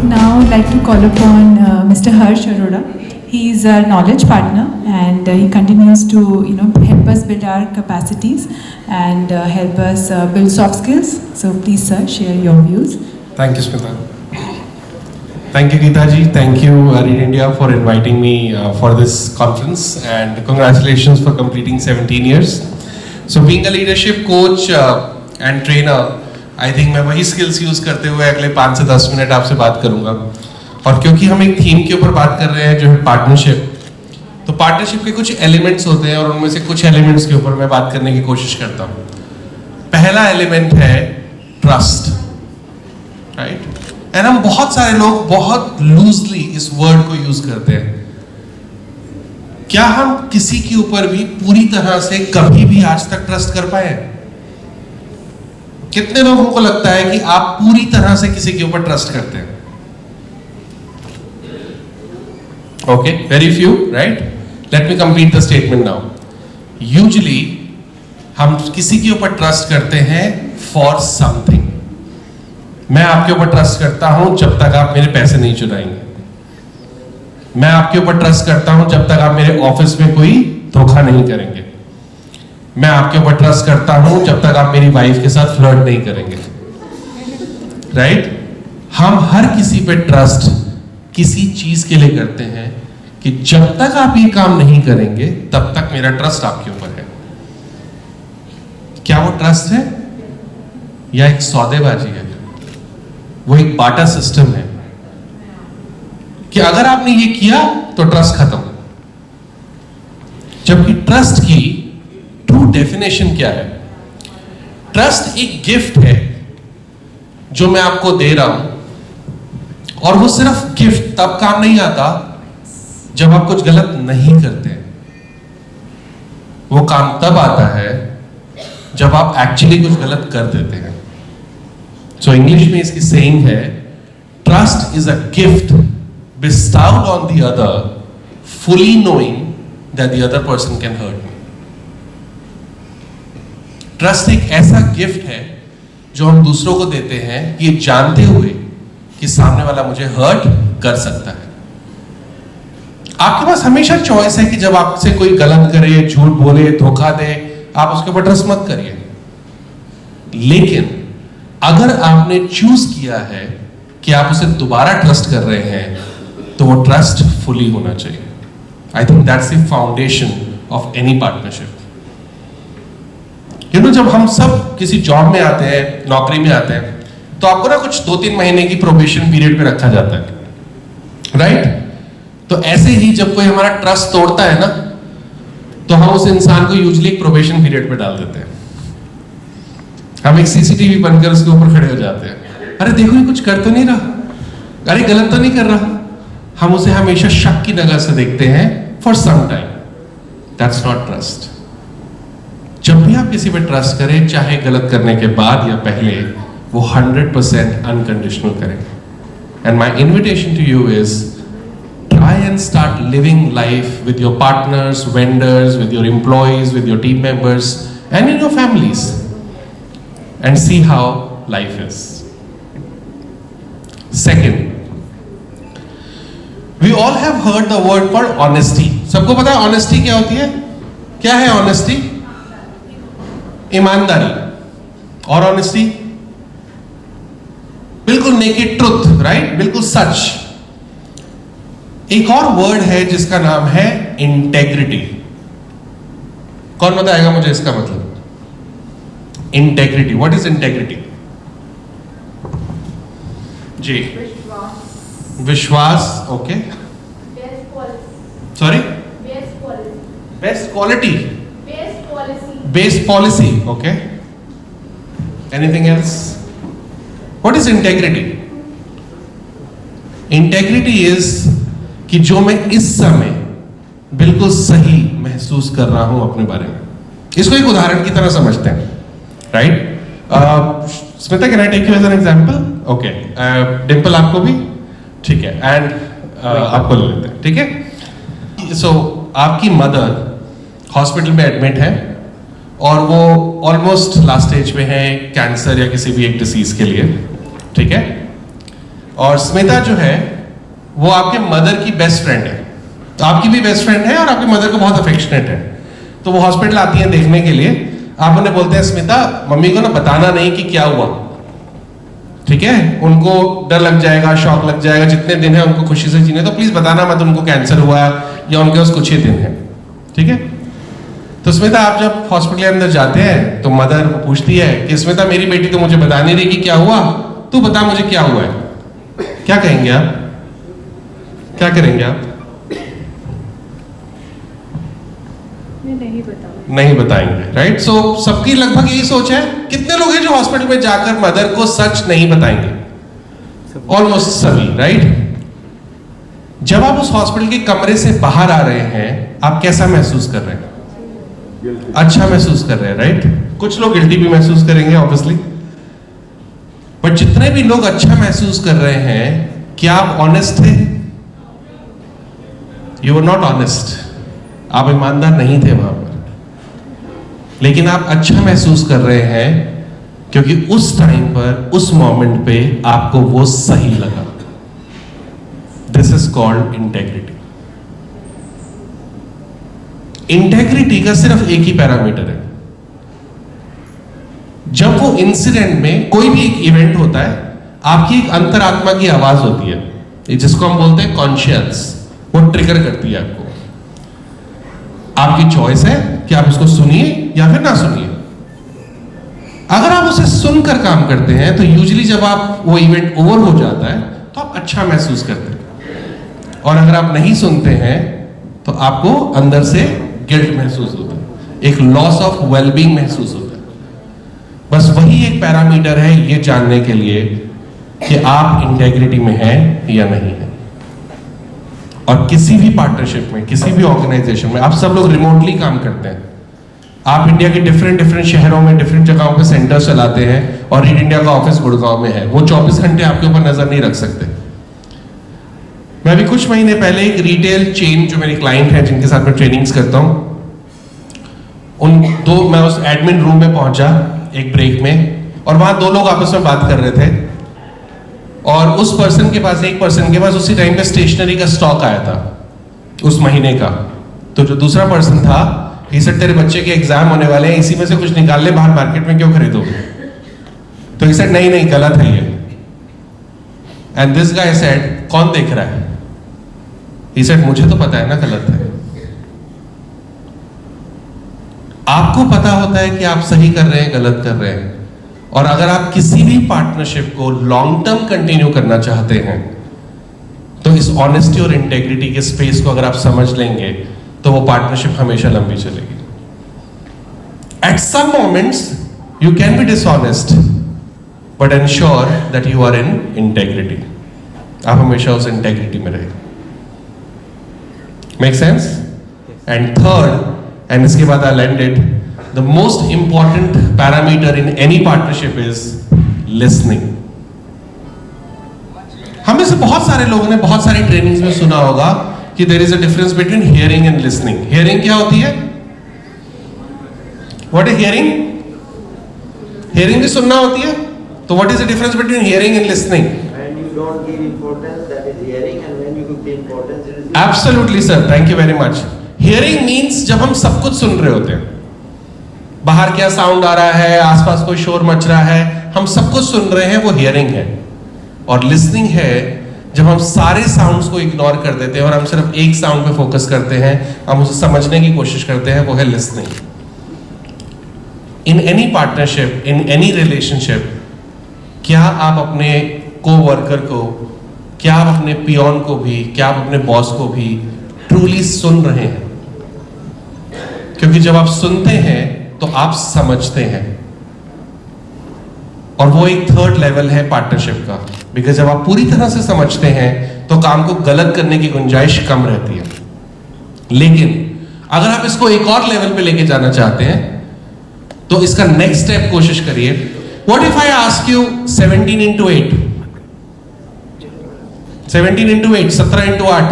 would now like to call upon Mr. Harsh Arora. He is our knowledge partner, and he continues to help us build our capacities and help us build soft skills. So please, sir, share your views. Thank you, Smita. Thank you, Geeta ji. Thank you, Read India, for inviting me for this conference, and congratulations for completing 17 years. So being a leadership coach and trainer, I think मैं वही skills use करते हुए अगले 5 से 10 minute आपसे बात करूँगा। और क्योंकि हम एक थीम के ऊपर बात कर रहे हैं जो है पार्टनरशिप, तो पार्टनरशिप के कुछ एलिमेंट्स होते हैं और उनमें से कुछ एलिमेंट्स के ऊपर मैं बात करने की कोशिश करता हूँ। पहला एलिमेंट है ट्रस्ट, राइट? एंड हम बहुत सारे लोग बहुत लूजली इस वर्ड को यूज करते हैं। क्या हम किसी के ऊपर भी पूरी तरह से कभी भी आज तक ट्रस्ट कर पाए? कितने लोगों को लगता है कि आप पूरी तरह से किसी के ऊपर ट्रस्ट करते हैं? Okay, very few, right? Let me complete the statement now. Usually, हम किसी के ऊपर ट्रस्ट करते हैं for something. मैं आपके ऊपर ट्रस्ट करता हूं जब तक आप मेरे पैसे नहीं चुराएंगे। मैं आपके ऊपर ट्रस्ट करता हूं जब तक आप मेरे ऑफिस में कोई धोखा नहीं करेंगे। मैं आपके ऊपर ट्रस्ट करता हूं जब तक आप मेरी वाइफ के साथ फ्लर्ट नहीं करेंगे, राइट? हम हर किसी पे ट्रस्ट किसी चीज के लिए करते हैं कि जब तक आप ये काम नहीं करेंगे तब तक मेरा ट्रस्ट आपके ऊपर है। क्या वो ट्रस्ट है या एक सौदेबाजी है? वो एक बाटा सिस्टम है कि अगर आपने ये किया तो ट्रस्ट खत्म। जबकि ट्रस्ट की ट्रू डेफिनेशन क्या है? ट्रस्ट एक गिफ्ट है जो मैं आपको दे रहा हूं, और वो सिर्फ गिफ्ट तब काम नहीं आता जब आप कुछ गलत नहीं करते। वो काम तब आता है जब आप एक्चुअली कुछ गलत कर देते हैं। सो इंग्लिश में इसकी सेइंग है, trust is a gift bestowed on the other, fully knowing that the other person can hurt me. Trust एक ऐसा गिफ्ट है जो हम दूसरों को देते हैं ये जानते हुए कि सामने वाला मुझे हर्ट कर सकता है। आपके पास हमेशा चॉइस है कि जब आपसे कोई गलत करे, झूठ बोले, धोखा दे, आप उसके ऊपर ट्रस्ट मत करिए। लेकिन अगर आपने चूज किया है कि आप उसे दोबारा ट्रस्ट कर रहे हैं तो वो ट्रस्ट फुली होना चाहिए। I think that's the foundation of any partnership. जब हम सब किसी जॉब में आते हैं, नौकरी में आते हैं, तो आपको ना कुछ 2-3 महीने की प्रोबेशन पीरियड पे रखा जाता है, राइट? तो ऐसे ही जब कोई हमारा ट्रस्ट तोड़ता है ना, तो हम उस इंसान को यूजुअली एक प्रोबेशन पीरियड पे डाल देते हैं। हम एक सीसीटीवी बनकर उसके ऊपर खड़े हो जाते हैं। अरे देखो ये कुछ कर तो नहीं रहा, अरे गलत तो नहीं कर रहा। हम उसे हमेशा शक की नजर से देखते हैं for some time. That's not trust. जब भी आप किसी पे ट्रस्ट करें, चाहे गलत करने के बाद या पहले, वो 100% अनकंडीशनल करें। And my invitation to you is try and start living life with your partners, vendors, with your employees, with your team members, and in your families, and see how life is. Second, we all have heard the word called honesty. सबको पता है honesty क्या होती है? क्या है honesty? ईमानदारी। और honesty बिल्कुल नेकेड ट्रुथ, राइट? बिल्कुल सच। एक और वर्ड है जिसका नाम है इंटेग्रिटी। कौन बताएगा मुझे इसका मतलब? Integrity, what is integrity? जी, विश्वास। Okay, sorry, best quality, best policy. Okay, anything else? What is integrity? Integrity is कि जो मैं इस समय बिल्कुल सही महसूस कर रहा हूं अपने बारे में। इसको एक उदाहरण की तरह समझते हैं, right? Smita, can I take you as an example? Okay, Dimple आपको भी, ठीक है, एंड आपको ले लेते हैं, ठीक है? सो आपकी मदर हॉस्पिटल में एडमिट है और वो ऑलमोस्ट लास्ट स्टेज में है कैंसर या किसी भी एक डिसीज के लिए, ठीक है? और स्मिता जो है वो आपके मदर की बेस्ट फ्रेंड है, तो आपकी भी बेस्ट फ्रेंड है और आपकी मदर को बहुत अफेक्शनेट है। तो वो हॉस्पिटल आती हैं देखने के लिए, आप उन्हें बोलते हैं स्मिता मम्मी को ना बताना नहीं कि क्या हुआ, ठीक है, उनको डर लग जाएगा, शॉक लग जाएगा, जितने दिन है उनको खुशी से जीने, तो प्लीज बताना मत उनको कैंसर हुआ या उनके पास कुछ ही दिन है, ठीक है। तो स्मिता आप जब हॉस्पिटल के अंदर जाते हैं तो मदर पूछती है कि स्मिता मेरी बेटी तो मुझे बता नहीं रही कि क्या हुआ, तू बता मुझे क्या हुआ है। क्या कहेंगे आप, क्या करेंगे आप? नहीं बताएंगे, राइट। सो सबकी लगभग यही सोच है। कितने लोग हैं जो हॉस्पिटल में जाकर मदर को सच नहीं बताएंगे? ऑलमोस्ट सभी, राइट। जब आप उस हॉस्पिटल के कमरे से बाहर आ रहे हैं आप कैसा महसूस कर रहे हैं? अच्छा महसूस कर रहे हैं, राइट। कुछ लोग गिल्टी भी महसूस करेंगे ऑब्वियसली, बट जितने भी लोग अच्छा महसूस कर रहे हैं, क्या आप ऑनेस्ट थे? यू वर नॉट ऑनेस्ट, आप ईमानदार नहीं थे वहां पर, लेकिन आप अच्छा महसूस कर रहे हैं क्योंकि उस टाइम पर, उस मोमेंट पे आपको वो सही लगा। This is called integrity. Integrity का सिर्फ एक ही पैरामीटर है। जब वो इंसिडेंट में कोई भी एक इवेंट होता है, आपकी एक अंतरात्मा की आवाज होती है जिसको हम बोलते हैं कॉन्शियस, वो ट्रिगर करती है आपको। आपकी चॉइस है कि आप उसको सुनिए या फिर ना सुनिए। अगर आप उसे सुनकर काम करते हैं तो यूजुअली जब आप वो इवेंट ओवर हो जाता है तो आप अच्छा महसूस करते हैं, और अगर आप नहीं सुनते हैं तो आपको अंदर से गिल्ट महसूस होता है, एक लॉस ऑफ वेलबींग महसूस होता है। बस वही एक पैरामीटर है ये जानने के लिए कि आप इंटेग्रिटी में हैं या नहीं है। और किसी भी पार्टनरशिप में, किसी भी ऑर्गेनाइजेशन में, आप सब लोग रिमोटली काम करते हैं, आप इंडिया के डिफरेंट शहरों में, डिफरेंट जगहों पे सेंटर चलाते हैं, और रीड इंडिया का ऑफिस गुड़गांव में है, वो 24 घंटे आपके ऊपर नजर नहीं रख सकते। मैं भी कुछ महीने पहले एक रिटेल चेन जो मेरी क्लाइंट है, जिनके साथ मैं ट्रेनिंग्स करता हूं, मैं उस एडमिन रूम में पहुंचा एक ब्रेक में, और वहां दो लोग आपस में बात कर रहे थे, और उस पर्सन के पास, एक पर्सन के पास उसी टाइम पे स्टेशनरी का स्टॉक आया था उस महीने का। तो जो दूसरा पर्सन था, he said तेरे बच्चे के एग्जाम होने वाले हैं, इसी में से कुछ निकाल ले, बाहर मार्केट में क्यों खरीदोगे? तो he said नहीं गलत है ये। एंड दिस गाय said कौन देख रहा है? he said मुझे तो पता है ना गलत है। आपको पता होता है कि आप सही कर रहे हैं, गलत कर रहे हैं, और अगर आप किसी भी पार्टनरशिप को लॉन्ग टर्म कंटिन्यू करना चाहते हैं तो इस ऑनेस्टी और इंटेग्रिटी के स्पेस को अगर आप समझ लेंगे तो वो पार्टनरशिप हमेशा लंबी चलेगी। At some moments you can be dishonest but ensure that you are in integrity. आप हमेशा उस इंटेग्रिटी में रहे। Make sense? And third, and इसके बाद I land it, the most important parameter in any partnership is listening. हमें से बहुत सारे लोगों ने बहुत सारी ट्रेनिंग्स में सुना होगा कि there is a difference between hearing and listening. Hearing क्या होती है? What is hearing? Hearing भी सुनना होती है। तो what is the difference between hearing and listening? When you don't give importance, that is hearing, and when you give importance, it is. Absolutely sir, thank you very much. Hearing means जब हम सब कुछ सुन रहे होते हैं, बाहर क्या sound आ रहा है, आसपास कोई शोर मच रहा है, हम सब कुछ सुन रहे हैं, वो हियरिंग है। और लिसनिंग है जब हम सारे साउंड्स को इग्नोर कर देते हैं और हम सिर्फ एक साउंड पे फोकस करते हैं, हम उसे समझने की कोशिश करते हैं, वो है listening. In any partnership, in any relationship, क्या आप अपने को-वर्कर को, क्या आप अपने पियोन को भी, क्या आप अपने बॉस को भी ट्रूली सुन रहे हैं? क्योंकि जब आप सुनते हैं तो आप समझते हैं, और वो एक थर्ड लेवल है पार्टनरशिप का। बिकॉज जब आप पूरी तरह से समझते हैं तो काम को गलत करने की गुंजाइश कम रहती है। लेकिन अगर आप इसको एक और लेवल पे लेके जाना चाहते हैं तो इसका नेक्स्ट स्टेप कोशिश करिए। What if I ask you 17 into 8? 17 into 8, 17 into 8,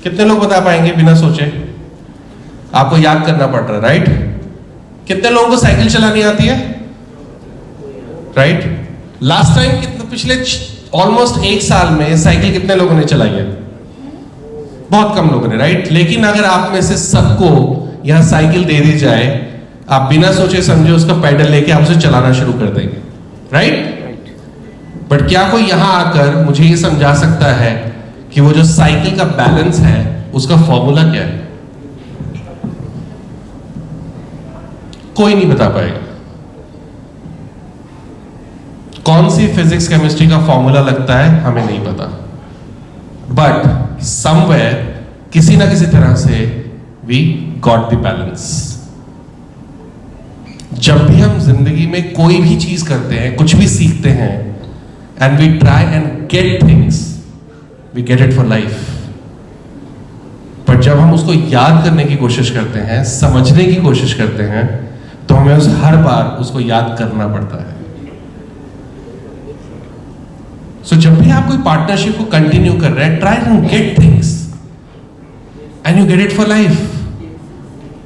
कितने लोग बता पाएंगे बिना सोचे? आपको याद करना पड़ रहा है, राइट? कितने लोगों को साइकिल चलानी आती है, राइट? लास्ट टाइम कितने, पिछले ऑलमोस्ट 1 साल में साइकिल कितने लोगों ने चलाई है? बहुत कम लोगों ने, राइट? लेकिन अगर आप में से सबको यहां साइकिल दे दी जाए, आप बिना सोचे समझे उसका पैडल लेके आप उसे चलाना शुरू कर देंगे, राइट? बट क्या कोई यहां आकर मुझे ये समझा सकता है कि वो जो साइकिल का बैलेंस है उसका फॉर्मूला क्या है? कोई नहीं बता पाएगा। कौन सी फिजिक्स केमिस्ट्री का फॉर्मूला लगता है हमें नहीं पता, बट समवेयर किसी ना किसी तरह से वी गॉट द बैलेंस। जब भी हम जिंदगी में कोई भी चीज करते हैं, कुछ भी सीखते हैं, and we try and get things, we get it for life. पर जब हम उसको याद करने की कोशिश करते हैं, समझने की कोशिश करते हैं, तो हमें हर बार उसको याद करना पड़ता है। सो जब भी आप कोई पार्टनरशिप को कंटिन्यू कर रहे हैं, try and get things and you get it for life,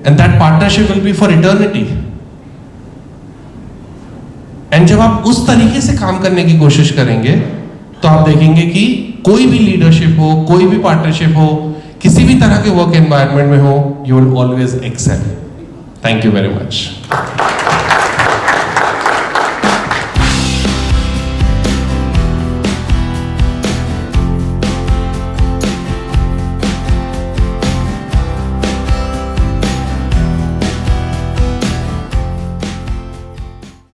and that partnership will be for eternity. And जब आप उस तरीके से काम करने की कोशिश करेंगे, तो आप देखेंगे कि कोई भी लीडरशिप हो, कोई भी पार्टनरशिप हो, किसी भी तरह के वर्क एनवायरनमेंट में हो, you will always excel. Thank you very much.